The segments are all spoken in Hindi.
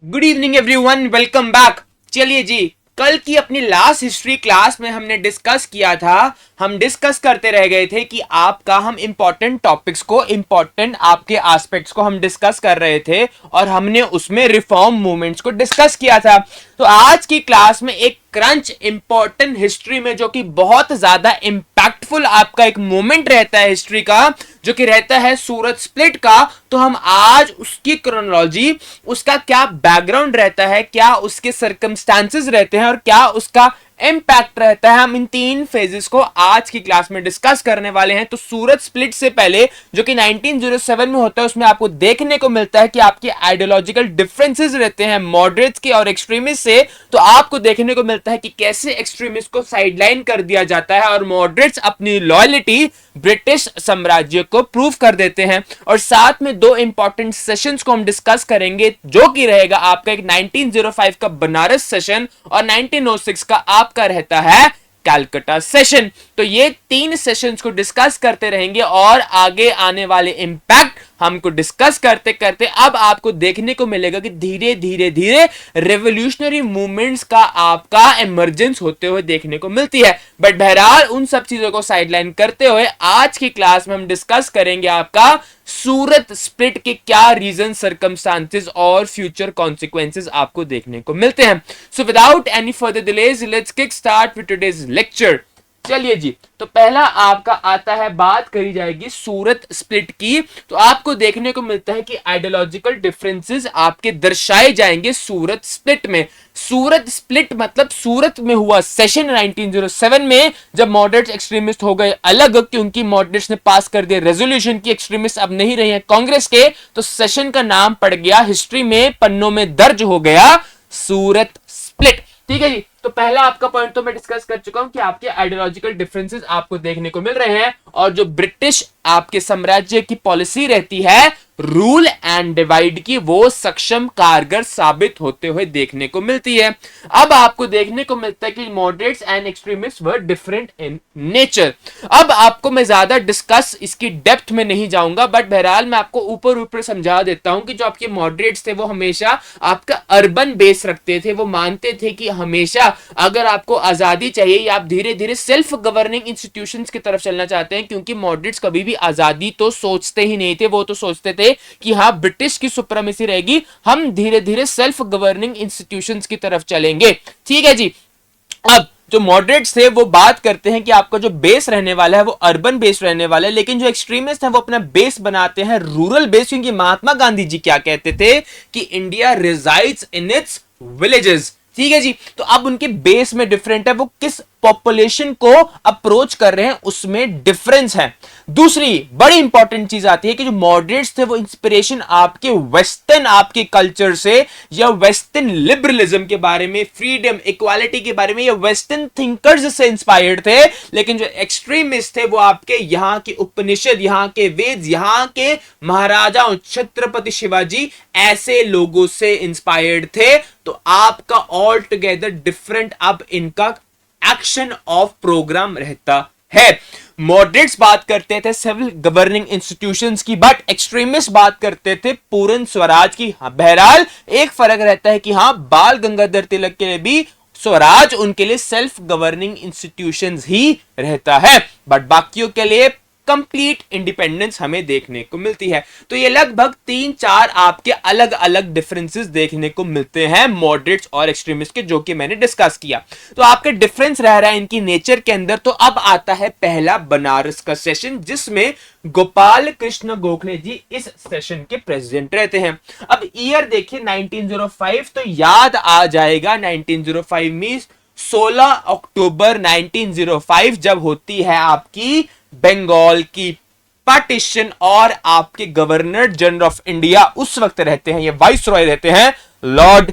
Good evening everyone, welcome back. चलिए जी, कल की अपनी लास्ट हिस्ट्री क्लास में हमने डिस्कस किया था। हम डिस्कस करते रह गए थे कि आपका हम इंपॉर्टेंट टॉपिक्स को, इंपॉर्टेंट आपके एस्पेक्ट्स को हम डिस्कस कर रहे थे और हमने उसमें रिफॉर्म मूवमेंट्स को डिस्कस किया था। तो आज की क्लास में एक क्रंच इंपॉर्टेंट हिस्ट्री में, जो कि बहुत ज्यादा इंपैक्टफुल आपका एक मोमेंट रहता है हिस्ट्री का, जो कि रहता है सूरत स्प्लिट का। तो हम आज उसकी क्रोनोलॉजी, उसका क्या बैकग्राउंड रहता है, क्या उसके सर्कमस्टांसेस रहते हैं और क्या उसका इम्पैक्ट रहता है, हम इन तीन फेजेस को आज की क्लास में डिस्कस करने वाले हैं। तो सूरत स्प्लिट से पहले, जो कि 1907 में होता है, उसमें आपको देखने को मिलता है कि आपके आइडियोलॉजिकल डिफरेंसेस रहते हैं मॉडरेट्स के और एक्सट्रीमिस्ट से। तो आपको देखने को मिलता है कि कैसे एक्सट्रीमिस्ट को साइडलाइन कर दिया जाता है और मॉडरेट्स अपनी लॉयल्टी ब्रिटिश साम्राज्य को प्रूव कर देते हैं। और साथ में दो इंपॉर्टेंट सेशंस को हम डिस्कस करेंगे, जो कि रहेगा आपका एक 1905 का बनारस सेशन और 1906 का आपका रहता है कलकत्ता सेशन। तो ये तीन सेशंस को डिस्कस करते रहेंगे और आगे आने वाले इंपैक्ट हमको डिस्कस करते करते अब आपको देखने को मिलेगा कि धीरे धीरे धीरे रेवोल्यूशनरी मूवमेंट्स का आपका इमर्जेंस होते हुए देखने को मिलती है। बट बहरहाल उन सब चीजों को साइडलाइन करते हुए आज की क्लास में हम डिस्कस करेंगे आपका सूरत स्प्लिट के क्या रीजन, सर्कमस्टांसेस और फ्यूचर कॉन्सिक्वेंसेस आपको देखने को मिलते हैं। So without any further delays, let's kick start with today's lecture. चलिए जी, तो पहला आपका आता है, बात करी जाएगी सूरत स्प्लिट की। तो आपको देखने को मिलता है कि आइडियोलॉजिकल डिफरेंसेस आपके दर्शाए जाएंगे सूरत स्प्लिट में। सूरत स्प्लिट मतलब सूरत में हुआ सेशन 1907 में, जब मॉडरेट्स एक्सट्रीमिस्ट हो गए अलग, क्योंकि मॉडरेट्स ने पास कर दिया रेजोल्यूशन की एक्सट्रीमिस्ट अब नहीं रहे हैं कांग्रेस के। तो सेशन का नाम पड़ गया, हिस्ट्री में पन्नों में दर्ज हो गया, सूरत स्प्लिट। ठीक है जी, तो पहला आपका पॉइंट तो मैं डिस्कस कर चुका हूं कि आपके आइडियोलॉजिकल डिफरेंसेस आपको देखने को मिल रहे हैं और जो ब्रिटिश आपके साम्राज्य की पॉलिसी रहती है रूल एंड डिवाइड की, वो सक्षम कारगर साबित होते हुए देखने को मिलती है। अब आपको देखने को मिलता है कि moderates and extremist were different in nature. अब आपको मैं ज्यादा डिस्कस इसकी डेप्थ में नहीं जाऊंगा, बट बहरहाल मैं आपको ऊपर ऊपर समझा देता हूं कि जो आपके मॉडरेट्स थे वो हमेशा आपका अर्बन बेस रखते थे। वो मानते थे कि हमेशा अगर आपको आजादी चाहिए या आप धीरे धीरे सेल्फ गवर्निंग इंस्टीट्यूशंस की तरफ चलना चाहते हैं, क्योंकि मॉडरेट्स कभी भी आजादी तो सोचते ही नहीं थे। वो तो सोचते थे कि हाँ, ब्रिटिश की सुप्रीमेसी रहेगी, हम धीरे धीरे सेल्फ गवर्निंग इंस्टीट्यूशंस की तरफ चलेंगे। ठीक है जी। अब जो मॉडरेट्स थे वो बात करते हैं कि आपका जो बेस रहने वाला है वो अर्बन बेस रहने वाला है, लेकिन जो एक्सट्रीमिस्ट है वो अपना बेस बनाते हैं रूरल बेस, क्योंकि महात्मा गांधी जी क्या कहते थे कि India resides in its villages. ठीक है जी। तो अब उनके बेस में डिफरेंट है, वो किस पॉपुलेशन को अप्रोच कर रहे हैं उसमें डिफरेंस है। दूसरी बड़ी इंपॉर्टेंट चीज आती है कि जो मॉडरेट्स थे वो इंस्पिरेशन आपके वेस्टर्न आपके कल्चर से या वेस्टर्न लिबरलिज्म के बारे में, फ्रीडम इक्वालिटी के बारे में या वेस्टर्न थिंकर्स से इंस्पायर्ड थे। लेकिन जो एक्सट्रीमिस्ट थे वो आपके यहाँ के उपनिषद, यहाँ के वेद, यहाँ के महाराजाओं छत्रपति शिवाजी, ऐसे लोगों से इंस्पायर्ड थे। तो आपका ऑल टुगेदर डिफरेंट अब इनका एक्शन ऑफ प्रोग्राम रहता है। मॉडरेट्स बात करते थे सिविल गवर्निंग इंस्टीट्यूशंस की, बट एक्सट्रीमिस्ट बात करते थे पूर्ण स्वराज की। बहरहाल एक फर्क रहता है कि हाँ, बाल गंगाधर तिलक के लिए भी स्वराज उनके लिए सेल्फ गवर्निंग इंस्टीट्यूशंस ही रहता है, बट बाकियों के लिए कंप्लीट इंडिपेंडेंस हमें देखने को मिलती है। तो ये लगभग 3-4 आपके अलग अलग डिफरेंसेस देखने को मिलते हैं मॉडरेट्स और एक्सट्रीमिस्ट के, जो कि मैंने डिस्कस किया। तो आपके डिफरेंस रह रहा है इनकी नेचर के अंदर। तो अब आता है पहला बनारस का सेशन, जिसमें गोपाल कृष्ण गोखले जी इस सेशन के प्रेसिडेंट रहते हैं। अब ईयर देखिए 1905, तो याद आ जाएगा 1905 में 16 अक्टूबर 1905 जब होती है आपकी बंगाल की पार्टीशन और आपके गवर्नर जनरल ऑफ इंडिया उस वक्त रहते हैं, ये वाइस रॉय रहते हैं, लॉर्ड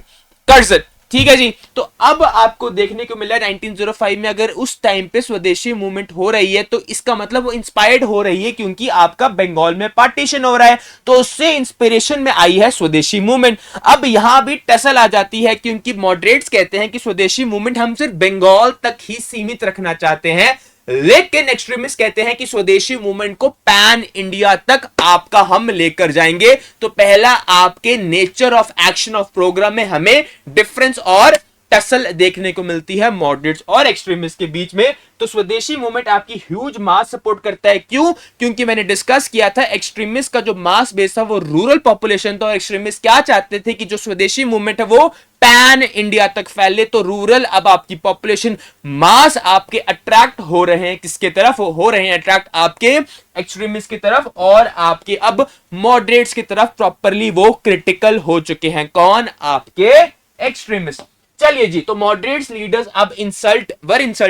कर्जन। ठीक है जी। तो अब आपको देखने को मिला 1905 में अगर उस टाइम पे स्वदेशी मूवमेंट हो रही है, तो इसका मतलब वो इंस्पायर्ड हो रही है क्योंकि आपका बंगाल में पार्टीशन हो रहा है, तो उससे इंस्पिरेशन में आई है स्वदेशी मूवमेंट। अब यहां भी टसल आ जाती है, क्योंकि मॉडरेट्स कहते हैं कि स्वदेशी मूवमेंट हम सिर्फ बंगाल तक ही सीमित रखना चाहते हैं, लेकिन एक्सट्रीमिस्ट कहते हैं कि स्वदेशी मूवमेंट को पैन इंडिया तक आपका हम लेकर जाएंगे। तो पहला आपके nature of action of programme में हमें डिफरेंस और टसल देखने को मिलती है मॉडरेट्स और एक्सट्रीमिस्ट के बीच में। तो स्वदेशी मूवमेंट आपकी ह्यूज मास सपोर्ट करता है। क्यों? क्योंकि मैंने डिस्कस किया था एक्सट्रीमिस्ट का जो मास बेस था वो रूरल पॉपुलेशन था, और एक्सट्रीमिस्ट क्या चाहते थे कि जो स्वदेशी मूवमेंट है वो पैन इंडिया तक फैले। तो रूरल अब आपकी पॉपुलेशन मास आपके अट्रैक्ट हो रहे हैं, किसके तरफ हो रहे हैं? अट्रैक्ट आपके एक्सट्रीमिस्ट की तरफ, और आपके अब मॉडरेट्स की तरफ प्रॉपरली वो क्रिटिकल हो चुके हैं। कौन? आपके एक्सट्रीमिस्ट। चलिए जी, तो मॉडरेट्स लीडर्स अब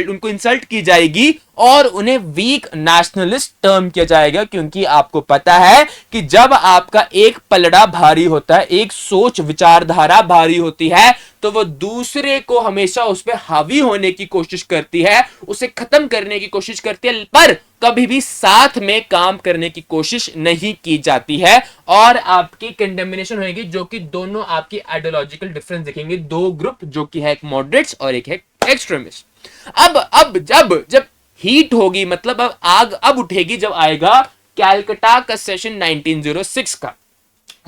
उनको इंसल्ट की जाएगी और उन्हें वीक नेशनलिस्ट टर्म किया जाएगा, क्योंकि आपको पता है कि जब आपका एक पलड़ा भारी होता है, एक सोच विचारधारा भारी होती है, तो वो दूसरे को हमेशा उस पर हावी होने की कोशिश करती है, उसे खत्म करने की कोशिश करती है, पर कभी भी साथ में काम करने की कोशिश नहीं की जाती है, और आपकी कंडेमिनेशन होगी, जो कि दोनों आपकी आइडियोलॉजिकल डिफरेंस दिखेंगे। दो ग्रुप, जो कि है एक मॉडरेट्स और एक है एक्सट्रीमिस्ट। अब जब हीट होगी, मतलब अब आग अब उठेगी जब आएगा कैलकाटा का सेशन 1906 का।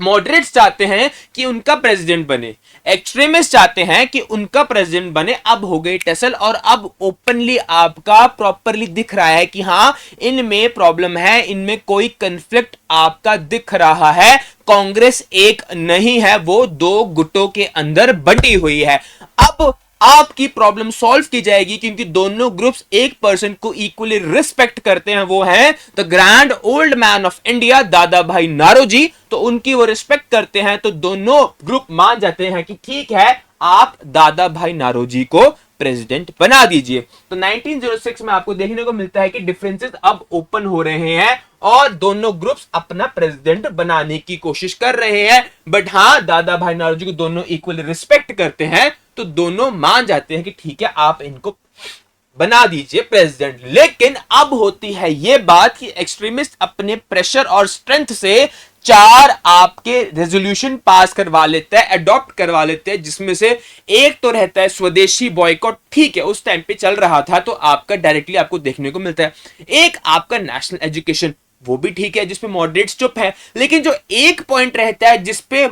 मॉडरेट्स चाहते हैं कि उनका प्रेसिडेंट बने, एक्सट्रीमिस्ट चाहते हैं कि उनका प्रेसिडेंट बने। अब हो गई टसल, और अब ओपनली आपका प्रॉपरली दिख रहा है कि हां, इनमें प्रॉब्लम है, इनमें कोई कंफ्लिक्ट आपका दिख रहा है। कांग्रेस एक नहीं है, वो दो गुटों के अंदर बंटी हुई है। अब आपकी प्रॉब्लम सॉल्व की जाएगी, क्योंकि दोनों ग्रुप्स एक पर्सन को इक्वली रिस्पेक्ट करते हैं, वो है the grand old man of India, दादा भाई नारोजी। तो उनकी वो रिस्पेक्ट करते हैं, तो दोनों ग्रुप मान जाते हैं कि ठीक है, आप दादा भाई नारोजी को प्रेसिडेंट बना दीजिए। तो 1906 में आपको देखने को मिलता है कि डिफरेंसेस अब ओपन हो रहे हैं, और दोनों ग्रुप्स अपना प्रेसिडेंट बनाने की कोशिश कर रहे हैं। बट हां, दादा भाई नारोजी को दोनों इक्वली रिस्पेक्ट करते हैं, तो दोनों मान जाते हैं कि ठीक है, आप इनको बना दीजिए प्रेसिडेंट। लेकिन अब होती है यह बात कि एक्सट्रीमिस्ट अपने प्रेशर और स्ट्रेंथ से 4 आपके रेजोल्यूशन पास करवा लेते हैं, अडॉप्ट करवा लेते हैं, जिसमें से एक तो रहता है स्वदेशी बॉयकॉट। ठीक है, उस टाइम पे चल रहा था, तो आपका डायरेक्टली आपको देखने को मिलता है। एक आपका नेशनल एजुकेशन, वो भी ठीक है, जिसपे मॉडरेट्स चुप है। लेकिन जो एक पॉइंट रहता है जिसपे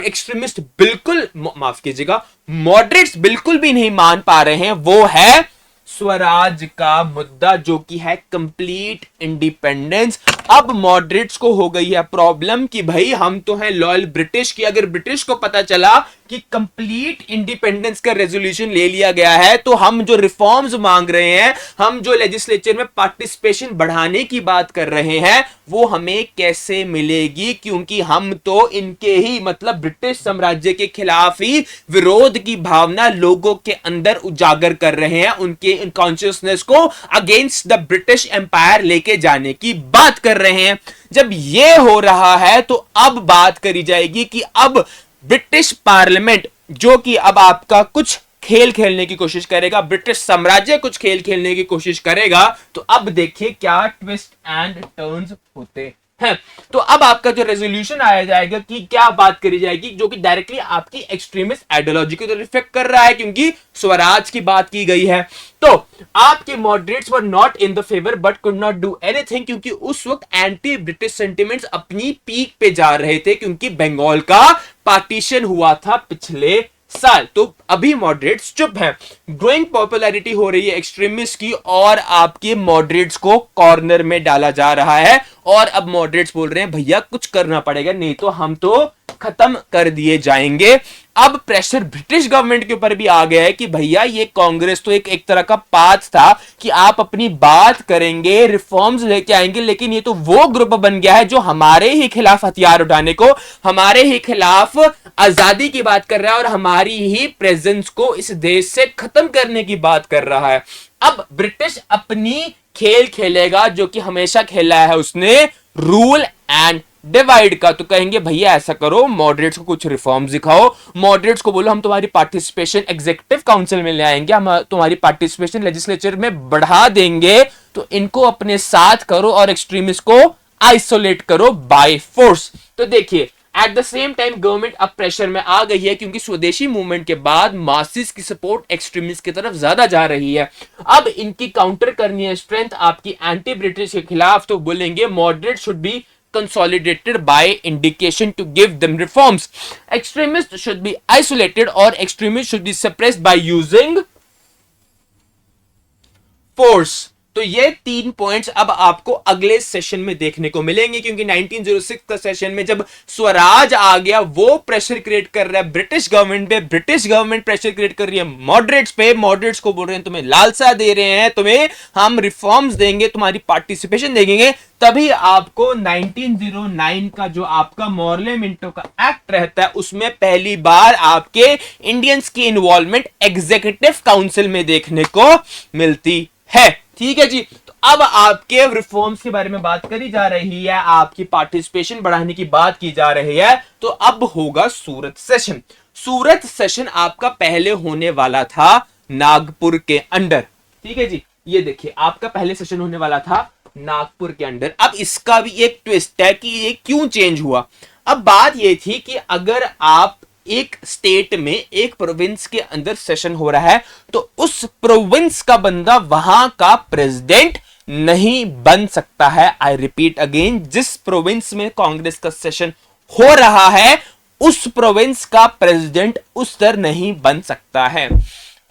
एक्सट्रीमिस्ट बिल्कुल, माफ कीजिएगा, मॉडरेट्स बिल्कुल भी नहीं मान पा रहे हैं, वो है स्वराज का मुद्दा, जो कि है कंप्लीट इंडिपेंडेंस। अब मॉडरेट्स को हो गई है प्रॉब्लम कि भाई, हम तो हैं लॉयल ब्रिटिश की, अगर ब्रिटिश को पता चला कि कंप्लीट इंडिपेंडेंस का रेजोल्यूशन ले लिया गया है, तो हम जो रिफॉर्म्स मांग रहे हैं, हम जो लेजिस्लेचर में पार्टिसिपेशन बढ़ाने की बात कर रहे हैं, वो हमें कैसे मिलेगी? क्योंकि हम तो इनके ही, मतलब ब्रिटिश साम्राज्य के खिलाफ ही विरोध की भावना लोगों के अंदर उजागर कर रहे हैं, उनके कॉन्शियसनेस को अगेंस्ट द ब्रिटिश एम्पायर लेके जाने की बात कर रहे हैं। जब ये हो रहा है, तो अब बात करी जाएगी कि अब ब्रिटिश पार्लियामेंट, जो कि अब आपका कुछ खेल खेलने की कोशिश करेगा, ब्रिटिश साम्राज्य कुछ खेल खेलने की कोशिश करेगा। तो अब देखिए क्या ट्विस्ट एंड टर्न्स होते हैं। तो अब आपका जो रेजोल्यूशन आया जाएगा कि क्या बात करी जाएगी, जो कि डायरेक्टली आपकी एक्सट्रीमिस्ट आइडियोलॉजी को तो रिफ्लेक्ट कर रहा है, क्योंकि स्वराज की बात की गई है। तो आपके moderates were not in the favour but could not do anything, क्योंकि उस वक्त एंटी ब्रिटिश सेंटिमेंट्स अपनी पीक पे जा रहे थे, क्योंकि बंगाल का पार्टीशन हुआ था पिछले साल। तो अभी मॉडरेट्स चुप है। ग्रोइंग पॉपुलैरिटी हो रही है एक्सट्रीमिस्ट की, और आपके मॉडरेट्स को कॉर्नर में डाला जा रहा है, और अब मॉडरेट्स बोल रहे हैं भैया कुछ करना पड़ेगा, नहीं तो हम तो खत्म कर दिए जाएंगे। अब प्रेशर ब्रिटिश गवर्नमेंट के ऊपर भी आ गया है कि भैया ये कांग्रेस तो एक तरह का पाथ था कि आप अपनी बात करेंगे, रिफॉर्म्स लेके आएंगे, लेकिन ये तो वो ग्रुप बन गया है जो हमारे ही खिलाफ हथियार उठाने को, हमारे ही खिलाफ आजादी की बात कर रहा है, और हमारी ही प्रेजेंस को इस देश से खत्म करने की बात कर रहा है। अब ब्रिटिश अपनी खेल खेलेगा, जो कि हमेशा खेला है उसने, रूल एंड डिवाइड का। तो कहेंगे भैया ऐसा करो, मॉडरेट्स को कुछ रिफॉर्म्स दिखाओ, मॉडरेट्स को बोलो हम तुम्हारी पार्टिसिपेशन एग्जीक्यूटिव काउंसिल में ले आएंगे, हम तुम्हारी पार्टिसिपेशन लेजिस्लेचर में बढ़ा देंगे, तो इनको अपने साथ करो और एक्सट्रीमिस्ट को आइसोलेट करो बाय फोर्स। तो देखिए at the same time government अब प्रेशर में आ गई है क्योंकि स्वदेशी मूवमेंट के बाद मासिस की सपोर्ट एक्सट्रीमिस्ट की तरफ ज्यादा जा रही है। अब इनकी काउंटर करनी है स्ट्रेंथ आपकी एंटी ब्रिटिश के खिलाफ, तो बोलेंगे moderate should be consolidated by indication to give them reforms. Extremists should be isolated or extremists should be suppressed by using force. तो ये 3 पॉइंट्स अब आपको अगले सेशन में देखने को मिलेंगे क्योंकि 1906 का सेशन में जब स्वराज आ गया वो प्रेशर क्रिएट कर रहा है ब्रिटिश गवर्नमेंट पे, ब्रिटिश गवर्नमेंट प्रेशर क्रिएट कर रही है मॉडरेट्स पे, मॉडरेट्स को बोल रहे हैं तुम्हें लालसा दे रहे हैं, तुम्हें हम रिफॉर्म्स देंगे, तुम्हारी पार्टिसिपेशन देंगे। तभी आपको 1909 का जो आपका मॉर्ले मिंटो का एक्ट रहता है उसमें पहली बार आपके इंडियंस की इन्वॉल्वमेंट एग्जीक्यूटिव काउंसिल में देखने को मिलती है। ठीक है जी, तो अब आपके रिफॉर्म्स के बारे में बात करी जा रही है, आपकी पार्टिसिपेशन बढ़ाने की बात की जा रही है। तो अब होगा सूरत सेशन। सूरत सेशन आपका पहले होने वाला था नागपुर के अंडर। ठीक है जी, ये देखिए आपका पहले सेशन होने वाला था नागपुर के अंडर। अब इसका भी एक ट्विस्ट है कि ये क्यों चेंज हुआ। अब बात ये थी कि अगर आप एक स्टेट में एक प्रोविंस के अंदर सेशन हो रहा है तो उस प्रोविंस का बंदा वहां का प्रेसिडेंट नहीं बन सकता है। आई रिपीट अगेन, जिस प्रोविंस में कांग्रेस का सेशन हो रहा है उस प्रोविंस का प्रेसिडेंट उस तरह नहीं बन सकता है।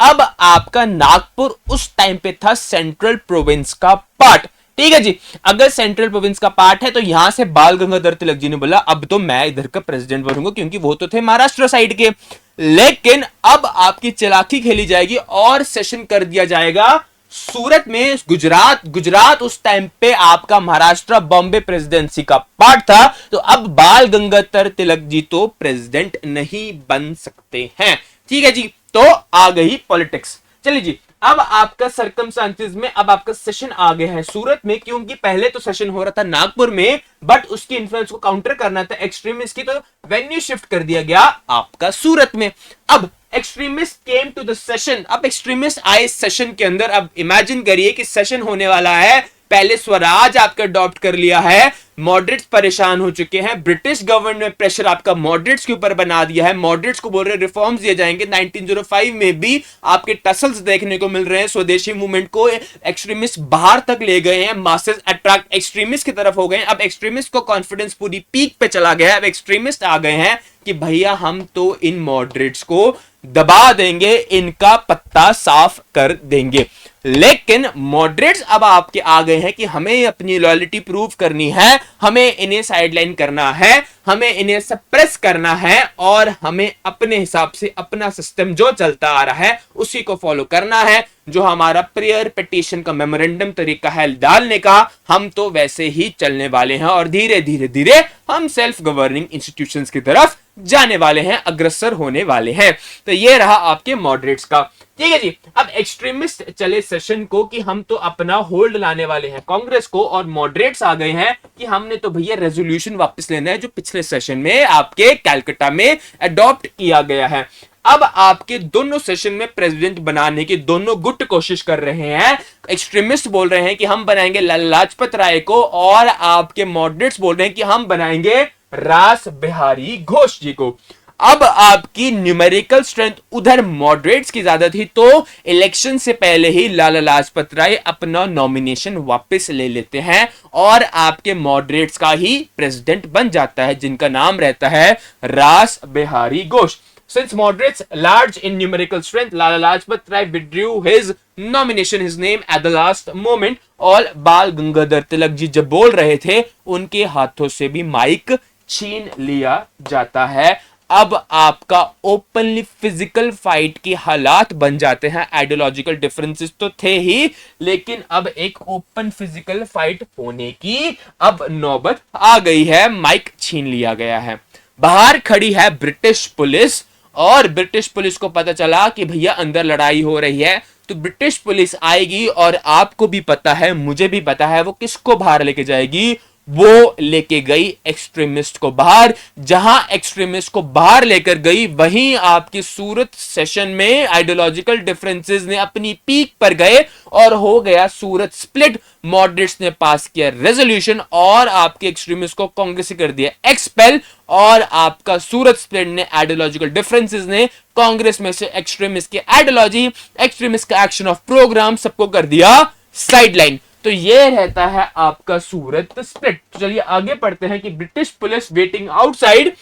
अब आपका नागपुर उस टाइम पे था सेंट्रल प्रोविंस का पार्ट। ठीक है जी, अगर सेंट्रल प्रोविंस का पार्ट है तो यहां से बाल गंगाधर तिलक जी ने बोला अब तो मैं इधर का प्रेसिडेंट बनूंगा क्योंकि वो तो थे महाराष्ट्र साइड के। लेकिन अब आपकी चालाकी खेली जाएगी और सेशन कर दिया जाएगा सूरत में। गुजरात उस टाइम पे आपका महाराष्ट्र बॉम्बे प्रेसिडेंसी का पार्ट था, तो अब बाल गंगाधर तिलक जी तो प्रेसिडेंट नहीं बन सकते हैं। ठीक है जी, तो आ गई पॉलिटिक्स। चलिए जी, अब आपका सर्कमस्टांसेस में अब आपका सेशन आ गया है सूरत में, क्योंकि पहले तो सेशन हो रहा था नागपुर में बट उसकी इन्फ्लुएंस को काउंटर करना था एक्सट्रीमिस्ट की, तो वेन्यू शिफ्ट कर दिया गया आपका सूरत में। अब extremist came to the session. अब एक्सट्रीमिस्ट आए सेशन के अंदर। अब इमेजिन करिए कि सेशन होने वाला है, पहले स्वराज आपका अडॉप्ट कर लिया है, मॉडरेट्स परेशान हो चुके हैं, ब्रिटिश गवर्नमेंट ने प्रेशर आपका मॉडरेट्स के ऊपर बना दिया है, मॉडरेट्स को बोल रहे हैं रिफॉर्म्स दिए जाएंगे। 1905 में भी आपके टसल्स देखने को मिल रहे हैं, स्वदेशी मूवमेंट को एक्सट्रीमिस्ट बाहर तक ले गए हैं, मासेस अट्रैक्ट एक्सट्रीमिस्ट की तरफ हो गए हैं। अब एक्सट्रीमिस्ट को कॉन्फिडेंस पूरी पीक पे चला गया है। अब एक्सट्रीमिस्ट आ गए हैं कि भैया हम तो इन मॉडरेट्स को दबा देंगे, इनका पत्ता साफ कर देंगे। लेकिन मॉडरेट्स अब आपके आ गए हैं कि हमें अपनी लॉयल्टी प्रूव करनी है, हमें इन्हें साइडलाइन करना है, हमें इन्हें सप्रेस करना है और हमें अपने हिसाब से अपना सिस्टम जो चलता आ रहा है उसी को फॉलो करना है। जो हमारा प्रेयर पिटीशन का मेमोरेंडम तरीका है डालने का, हम तो वैसे ही चलने वाले हैं और धीरे धीरे हम सेल्फ गवर्निंग इंस्टीट्यूशंस की तरफ जाने वाले हैं, अग्रसर होने वाले हैं। तो ये रहा आपके मॉडरेट्स का। ठीक है जी, अब एक्सट्रीमिस्ट चले सेशन को कि हम तो अपना होल्ड लाने वाले हैं कांग्रेस को, और मॉडरेट्स आ गए हैं कि हमने तो भैया रेजोल्यूशन वापस लेना है जो पिछले सेशन में आपके कलकत्ता में अडॉप्ट किया गया है। अब आपके दोनों सेशन में प्रेसिडेंट बनाने की दोनों गुट कोशिश कर रहे हैं। एक्सट्रीमिस्ट बोल रहे हैं कि हम बनाएंगे लाला लाजपत राय को, और आपके मॉडरेट्स बोल रहे हैं कि हम बनाएंगे रास बिहारी घोष जी को। अब आपकी न्यूमेरिकल स्ट्रेंथ उधर मॉडरेट्स की ज्यादा थी, तो इलेक्शन से पहले ही लाला लाजपत राय अपना नॉमिनेशन वापस ले लेते हैं और आपके मॉडरेट्स का ही प्रेसिडेंट बन जाता है, जिनका नाम रहता है रास Bihari Ghosh. Since moderates large in numerical strength, Lala Lajpat Rai withdrew his nomination, his name at the last moment. और बाल गंगाधर तिलक जी जब बोल रहे थे उनके हाथों से भी माइक छीन लिया जाता है। अब आपका ओपनली फिजिकल फाइट के हालात बन जाते हैं। आइडियोलॉजिकल डिफरेंसेस तो थे ही, लेकिन अब एक ओपन फिजिकल फाइट होने की अब नौबत आ गई है। माइक छीन लिया गया है। बाहर खड़ी है ब्रिटिश पुलिस, और ब्रिटिश पुलिस को पता चला कि भैया अंदर लड़ाई हो रही है, तो ब्रिटिश पुलिस आएगी और आपको भी पता है, मुझे भी पता है, वो किसको बाहर लेके जाएगी, वो लेके गई एक्सट्रीमिस्ट को बाहर। जहां एक्सट्रीमिस्ट को बाहर लेकर गई वहीं आपकी सूरत सेशन में आइडियोलॉजिकल डिफरेंसेस ने अपनी पीक पर गए और हो गया सूरत स्प्लिट। मॉडरेट्स ने पास किया रेजोल्यूशन और आपके एक्सट्रीमिस्ट को कांग्रेस कर दिया एक्सपेल, और आपका सूरत स्प्लिट ने आइडियोलॉजिकल डिफरेंसेस ने कांग्रेस में से एक्सट्रीमिस्ट की आइडियोलॉजी, एक्सट्रीमिस्ट का एक्शन ऑफ प्रोग्राम सबको कर दिया साइडलाइन। तो ये रहता है आपका सूरत स्प्लिट। तो चलिए आगे पढ़ते हैं कि British police waiting outside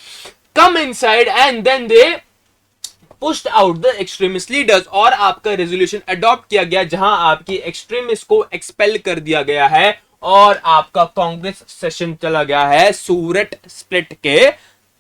come inside and then they pushed out the extremist leaders, और आपका रेजोल्यूशन अडॉप्ट किया गया जहां आपकी एक्सट्रीमिस्ट को एक्सपेल कर दिया गया है और आपका कांग्रेस सेशन चला गया है सूरत स्प्लिट के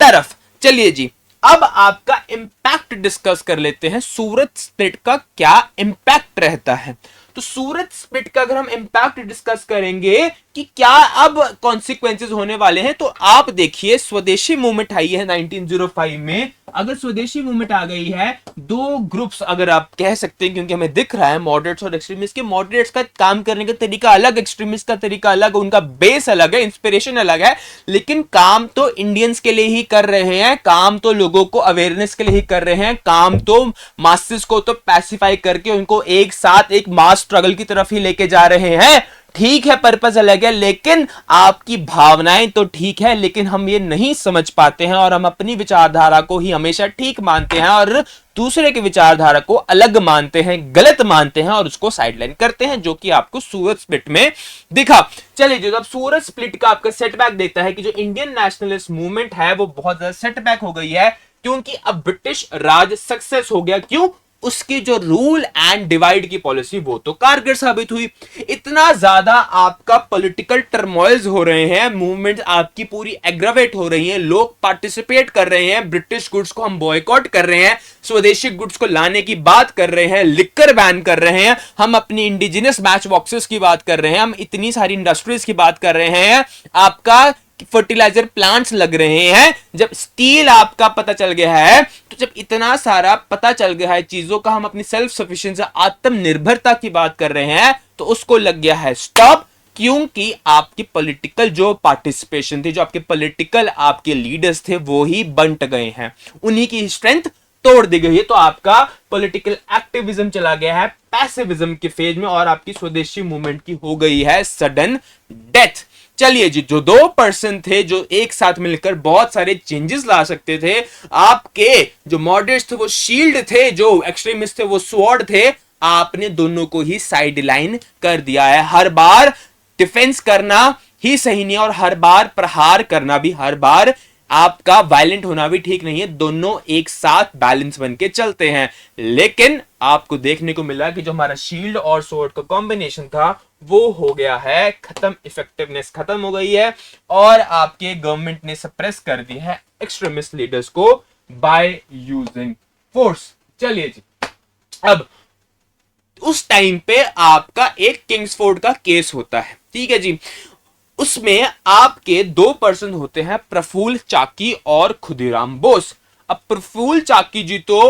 तरफ। चलिए जी, अब आपका इंपैक्ट डिस्कस कर लेते हैं। सूरत स्प्लिट का क्या इंपैक्ट रहता है? तो सूरत स्प्लिट का अगर हम इंपैक्ट डिस्कस करेंगे कि क्या अब कॉन्सिक्वेंसेस होने वाले हैं, तो आप देखिए स्वदेशी मूवमेंट आई है 1905 में। अगर स्वदेशी मूवमेंट आ गई है, दो ग्रुप्स अगर आप कह सकते हैं, क्योंकि हमें दिख रहा है मॉडरेट्स और एक्सट्रीमिस्ट के, मॉडरेट्स का काम करने का तरीका अलग, एक्सट्रीमिस्ट का तरीका अलग, उनका बेस अलग है, इंस्पिरेशन अलग है, लेकिन काम तो इंडियंस के लिए ही कर रहे हैं, काम तो लोगों को अवेयरनेस के लिए ही कर रहे हैं, काम तो मासेस को तो पैसिफाई करके उनको एक साथ एक मास स्ट्रगल की तरफ ही लेके जा रहे हैं। ठीक है, पर्पस अलग है, लेकिन आपकी भावनाएं तो ठीक है, लेकिन हम ये नहीं समझ पाते हैं और हम अपनी विचारधारा को ही हमेशा ठीक मानते हैं और दूसरे की विचारधारा को अलग मानते हैं, गलत मानते हैं और उसको साइडलाइन करते हैं, जो कि आपको सूरत स्प्लिट में दिखा। चलिए जो अब सूरत स्प्लिट का आपका सेटबैक देता है कि जो इंडियन नेशनलिस्ट मूवमेंट है वो बहुत ज्यादा सेटबैक हो गई है, क्योंकि अब ब्रिटिश राज सक्सेस हो गया। क्यों? उसकी जो रूल एंड डिवाइड की पॉलिसी वो तो कारगर साबित हुई। इतना ज्यादा आपका पॉलिटिकल टर्मोइल्स हो रहे हैं, मूवमेंट आपकी पूरी एग्रावेट हो रही हैं, लोग पार्टिसिपेट कर रहे हैं, ब्रिटिश गुड्स को हम बॉयकॉट कर रहे हैं, स्वदेशी गुड्स को लाने की बात कर रहे हैं, लिकर बैन कर रहे हैं, हम अपनी इंडिजिनस मैच बॉक्सेस की बात कर रहे हैं, हम इतनी सारी इंडस्ट्रीज की बात कर रहे हैं, आपका फर्टिलाइजर प्लांट्स लग रहे हैं। जब स्टील आपका पता चल गया है, तो जब इतना सारा पता चल गया है चीजों का, हम अपनी सेल्फ सफिशिएंसी, आत्मनिर्भरता की बात कर रहे हैं, तो उसको लग गया है स्टॉप। क्योंकि आपकी पॉलिटिकल जो पार्टिसिपेशन थी, जो आपके पॉलिटिकल आपके लीडर्स थे, वो ही बंट गए हैं, उन्हीं की स्ट्रेंथ तोड़ दी गई है। तो आपका पॉलिटिकल एक्टिविज्म चला गया है पैसिविज्म के फेज में और आपकी स्वदेशी मूवमेंट की हो गई है सडन डेथ। चलिए जी, जो 2% थे जो एक साथ मिलकर बहुत सारे चेंजेस ला सकते थे, आपके जो मॉडरेट्स थे वो शील्ड थे, जो एक्सट्रीमिस्ट थे वो स्वॉर्ड थे, आपने दोनों को ही साइडलाइन कर दिया है। हर बार डिफेंस करना ही सही नहीं और हर बार प्रहार करना भी, हर बार आपका वायलेंट होना भी ठीक नहीं है, दोनों एक साथ बैलेंस बन के चलते हैं। लेकिन आपको देखने को मिला कि जो हमारा शील्ड और स्वॉर्ड का कॉम्बिनेशन था वो हो गया है खत्म, इफेक्टिवनेस खत्म हो गई है और आपके गवर्नमेंट ने सप्रेस कर दी है एक्सट्रीमिस्ट लीडर्स को बाय यूजिंग फोर्स। चलिए जी, अब उस टाइम पे आपका एक किंग्सफोर्ड का केस होता है, ठीक है जी। उसमें आपके 2% होते हैं, प्रफुल्ल चाकी और खुदीराम बोस। अब प्रफुल्ल चाकी जी तो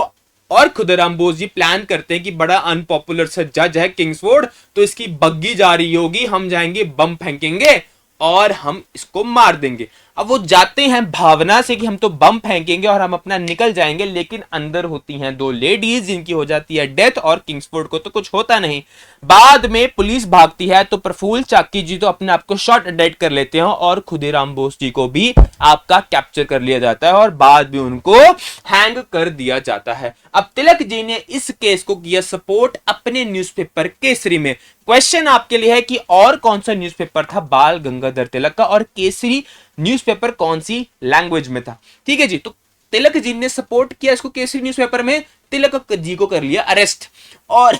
और खुदीराम बोस जी प्लान करते हैं कि बड़ा अनपॉपुलर सा जज है किंग्सफोर्ड, तो इसकी बग्गी जा रही होगी, हम जाएंगे बम फेंकेंगे और हम इसको मार देंगे। अब वो जाते हैं भावना से कि हम तो बम फेंकेंगे और हम अपना निकल जाएंगे, लेकिन अंदर होती हैं 2 लेडीज जिनकी हो जाती है डेथ और किंग्सफोर्ड को तो कुछ होता नहीं। बाद में पुलिस भागती है तो प्रफुल्ल चाकी जी तो अपने आप को शॉट डेड कर लेते हैं और खुदीराम बोस जी को भी आपका कैप्चर कर लिया जाता है और बाद में उनको हैंग कर दिया जाता है। अब तिलक जी ने इस केस को किया सपोर्ट अपने न्यूज़पेपर केसरी में। क्वेश्चन आपके लिए है कि और कौन सा न्यूज़पेपर था बाल गंगाधर तिलक का और केसरी न्यूज़पेपर कौन सी लैंग्वेज में था, ठीक है जी। तो तिलक जी ने सपोर्ट किया इसको केसरी न्यूज़पेपर में, तिलक जी को कर लिया अरेस्ट और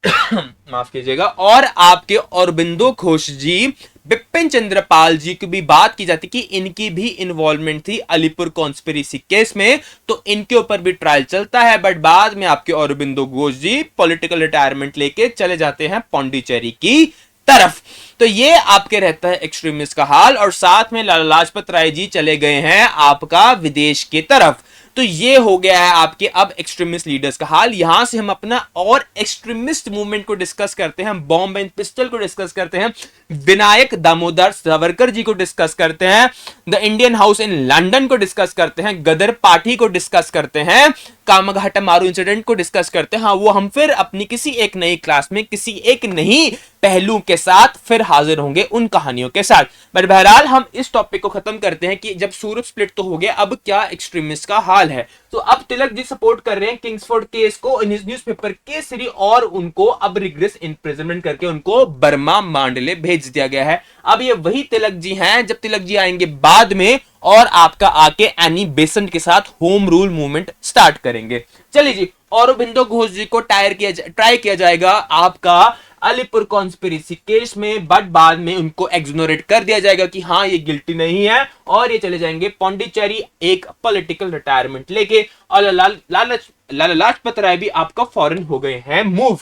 माफ कीजिएगा, और आपके औरबिंदो घोष जी, बिपिन चंद्र पाल जी की भी बात की जाती कि इनकी भी इन्वॉल्वमेंट थी अलीपुर कॉन्स्पिरेसी केस में, तो इनके ऊपर भी ट्रायल चलता है। बट बाद में आपके औरबिंदो घोष जी पॉलिटिकल रिटायरमेंट लेके चले जाते हैं पौंडीचेरी की तरफ। तो ये आपके रहता है एक्सट्रीमिस्ट का हाल और साथ में लाला लाजपत राय जी चले गए हैं आपका विदेश की तरफ। तो ये हो गया है आपके अब एक्सट्रीमिस्ट लीडर्स का हाल। यहां से हम अपना और एक्सट्रीमिस्ट मूवमेंट को डिस्कस करते हैं, बॉम्ब एंड पिस्टल को डिस्कस करते हैं, विनायक दामोदर सावरकर जी को डिस्कस करते हैं, the Indian house in London को डिस्कस करते हैं, गदर पार्टी को डिस्कस करते हैं, कामाघाटा मारू इंसिडेंट को डिस्कस करते हैं। हाँ, वो हम फिर अपनी किसी एक नई क्लास में किसी एक नई पहलू के साथ फिर हाजिर होंगे उन कहानियों के साथ। बट बहरहाल हम इस टॉपिक को खत्म करते हैं कि जब सूरत स्प्लिट तो हो गया, अब क्या एक्सट्रीमिस्ट का हाल है। तो अब तिलक जी सपोर्ट कर रहे हैं किंग्सफोर्ड केस को, न्यूज़पेपर केसरी, और उनको अब रिग्रेस इम्प्रिजनमेंट करके उनको बर्मा मांडले भेज दिया गया है। अब ये वही तिलक जी हैं, जब तिलक जी आएंगे बाद में और आपका आके एनी बेसेंट के साथ होम रूल मूवमेंट स्टार्ट करेंगे। चलिए जी, औरबिंदो घोष जी को ट्राई किया जाएगा आपका अलीपुर कॉन्स्पिरेसी केस में, बट बाद में उनको एक्सोनरेट कर दिया जाएगा कि हाँ ये गिल्टी नहीं है, और ये चले जाएंगे पौंडीचेरी एक पॉलिटिकल रिटायरमेंट लेके। और लाला लाजपत राय भी आपका फॉरेन हो गए हैं मूव।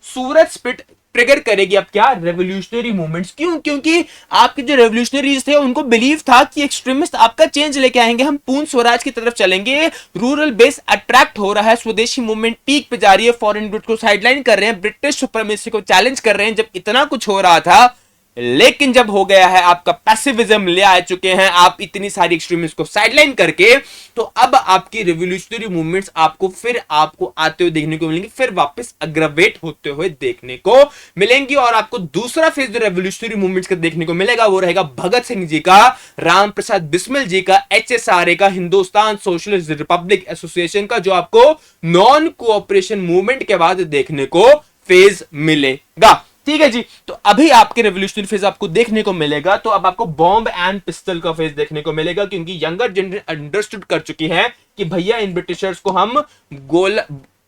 सूरत स्प्लिट ट्रिगर करेगी अब क्या, रेवोल्यूशनरी मूवमेंट्स। क्यों? क्योंकि आपके जो रेवोल्यूशनरीज थे उनको बिलीव था कि एक्सट्रीमिस्ट आपका चेंज लेके आएंगे, हम पूर्ण स्वराज की तरफ चलेंगे, रूरल बेस अट्रैक्ट हो रहा है, स्वदेशी मूवमेंट पीक पे जा रही है, फॉरेन गुड्स को साइडलाइन कर रहे हैं, ब्रिटिश सुप्रीमेसी को चैलेंज कर रहे हैं। जब इतना कुछ हो रहा था, लेकिन जब हो गया है आपका पैसिविज्म ले आ चुके हैं आप इतनी सारी एक्सट्रीमिस्ट को साइडलाइन करके, तो अब आपकी रिवोल्यूशनरी मूवमेंट्स आपको आते हुए देखने को मिलेंगे, फिर वापस अग्रवेट होते हुए देखने को मिलेंगी। और आपको दूसरा फेज जो रेवोल्यूशनरी मूवमेंट्स का देखने को मिलेगा वो रहेगा भगत सिंह जी का, राम प्रसाद बिस्मिल जी का, HSRA का, हिंदुस्तान सोशलिस्ट रिपब्लिक एसोसिएशन का, जो आपको नॉन कोऑपरेशन मूवमेंट के बाद देखने को फेज मिलेगा। ठीक है जी, तो अभी आपके रेवोल्यूशनरी फेज आपको देखने को मिलेगा, तो अब आपको बॉम्ब एंड पिस्टल का फेज देखने को मिलेगा, क्योंकि यंगर जनरेशन अंडरस्टूड कर चुकी है कि भैया इन ब्रिटिशर्स को हम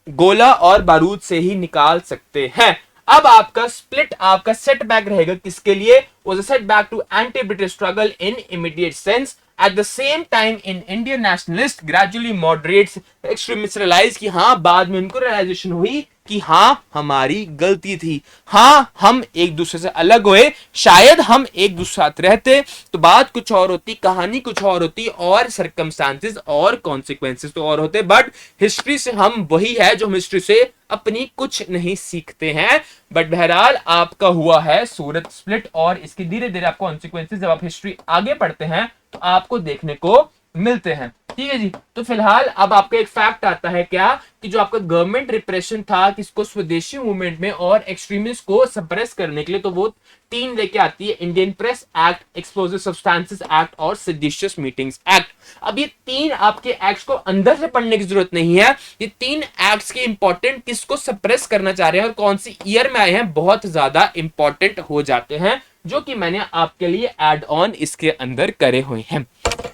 गोला और बारूद से ही निकाल सकते हैं। अब आपका स्प्लिट, आपका सेटबैक रहेगा किसके लिए, was a setback to anti British struggle in immediate sense. At the same time, in Indian nationalists gradually moderates extremists realize कि हाँ, बाद में उनको realization हुई कि हाँ हमारी गलती थी, हाँ हम एक दूसरे से अलग हुए, शायद हम एक दूसरे साथ रहते तो बात कुछ और होती, कहानी कुछ और होती, और सर्कमस्टांसेस और कॉन्सिक्वेंसेस तो और होते। बट हिस्ट्री से हम वही है जो हम हिस्ट्री से अपनी कुछ नहीं सीखते हैं। बट बहरहाल आपका हुआ है सूरत स्प्लिट, और इसके धीरे धीरे आपको कॉन्सिक्वेंसेस जब आप हिस्ट्री आगे पढ़ते हैं तो आपको देखने को मिलते हैं। ठीक है जी, तो फिलहाल अब आपका एक फैक्ट आता है क्या, कि जो आपका गवर्नमेंट रिप्रेशन था किसको, स्वदेशी मूवमेंट में और एक्सट्रीमिस्ट को सप्रेस करने के लिए, तो वो 3 लेके आती है, Indian press act, explosive substances act और सेडिशियस मीटिंग्स एक्ट। अब ये 3 आपके एक्ट्स को अंदर से पढ़ने की जरूरत नहीं है, ये 3 एक्ट्स के इंपॉर्टेंट किसको सप्रेस करना चाह रहे हैं और कौन सी ईयर में आए हैं, बहुत ज्यादा इंपॉर्टेंट हो जाते हैं, जो कि मैंने आपके लिए एड ऑन इसके अंदर करे हुए हैं।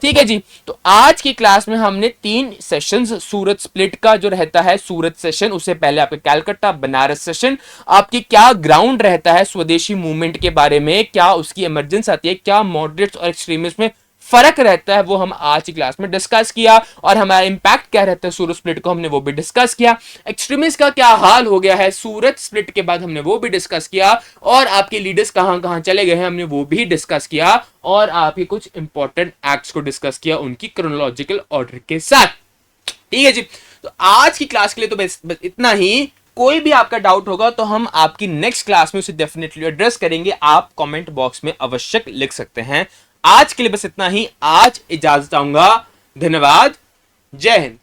ठीक है जी, तो आज की क्लास में हमने 3 सेशंस, सूरत स्प्लिट का जो रहता है सूरत सेशन, उससे पहले आपका कैलकाटा बनारस सेशन, आपकी क्या ग्राउंड रहता है स्वदेशी मूवमेंट के बारे में, क्या उसकी इमरजेंस आती है, क्या मॉडरेट्स और एक्सट्रीमिस्ट में फर्क रहता है, वो हम आज की क्लास में डिस्कस किया, और हमारा इंपैक्ट क्या रहता है सूरत स्प्लिट को हमने वो भी डिस्कस किया, एक्सट्रीमिस्ट का क्या हाल हो गया है सूरत स्प्लिट के बाद हमने वो भी डिस्कस किया, और आपके लीडर्स कहां कहां चले गए हैं हमने वो भी डिस्कस किया, और आपके कुछ इंपॉर्टेंट एक्ट्स को डिस्कस किया उनकी क्रोनोलॉजिकल ऑर्डर के साथ। ठीक है जी, तो आज की क्लास के लिए तो बस इतना ही। कोई भी आपका डाउट होगा तो हम आपकी नेक्स्ट क्लास में उसे डेफिनेटली एड्रेस करेंगे, आप कमेंट बॉक्स में अवश्य लिख सकते हैं। आज के लिए बस इतना ही, आज इजाजत चाहूंगा, धन्यवाद, जय हिंद।